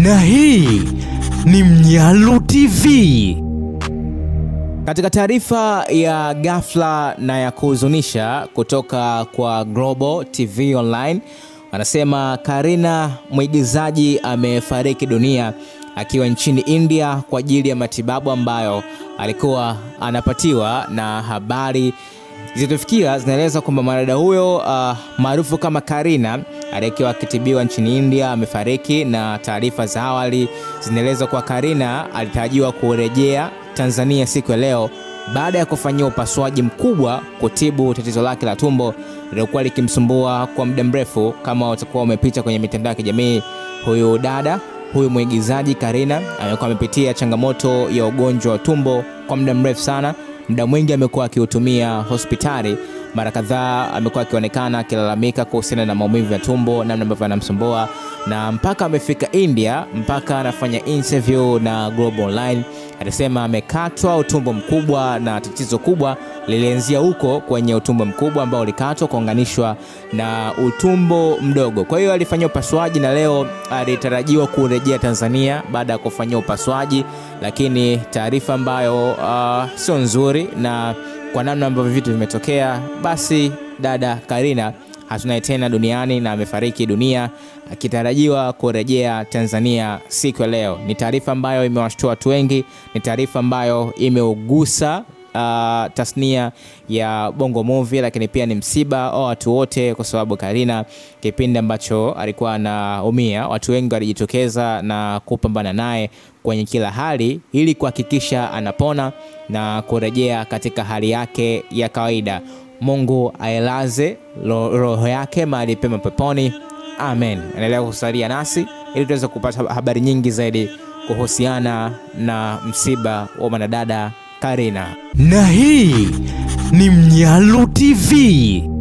Na hii ni Mnyalu TV. Katika taarifa ya ghafla na ya kuhuzunisha kutoka kwa Global TV Online, wanasema Kareena, mwigizaji, amefariki dunia akiwa nchini India kwa ajili ya matibabu ambayo alikuwa anapatiwa, na habari zilizofikia zinaeleza kwamba mwanadada huyo maarufu kama Kareena aliyekuwa akitibiwa nchini India amefariki, na taarifa za awali zinaeleza kwa Kareena alitarajiwa kurejea Tanzania siku ya leo baada ya kufanyia upasuaji mkubwa kutibu tatizo lake la tumbo lililokuwa likimsumbua kwa muda mrefu. Kama utakuwa umepita kwenye mitandao ya kijamii, huyu mwigizaji Kareena amekuwa amepitia changamoto ya ugonjwa wa tumbo kwa muda mrefu sana. Muda mwingi amekuwa akiutumia hospitali. Mara kadhaa amekuwa akionekana akilalamika kuhusiana na maumivu ya tumbo, namna ambavyo anamsumbua, na mpaka amefika India, mpaka anafanya interview na Global Online, alisema amekatwa utumbo mkubwa, na tatizo kubwa lilianzia huko kwenye utumbo mkubwa ambao ulikatwa kuunganishwa na utumbo mdogo. Kwa hiyo alifanyia upasuaji na leo alitarajiwa kurejea Tanzania baada ya kufanyia upasuaji, lakini taarifa ambayo sio nzuri, na kwa namna ambavyo vitu vimetokea, basi dada Kareena hatunaye tena duniani na amefariki dunia akitarajiwa kurejea Tanzania siku ya leo. Ni taarifa ambayo imewashtua watu wengi, ni taarifa ambayo imeugusa tasnia ya Bongo Movie, lakini pia ni msiba wa watu wote, kwa sababu Kareena kipindi ambacho alikuwa anaumia, watu wengi walijitokeza na kupambana naye kwenye kila hali ili kuhakikisha anapona na kurejea katika hali yake ya kawaida. Mungu ailaze roho yake mahali pema peponi. Amen. Endelea kusalia nasi ili tuweze kupata habari nyingi zaidi kuhusiana na msiba wa mwanadada Kareena. Na hii ni Mnyalu TV.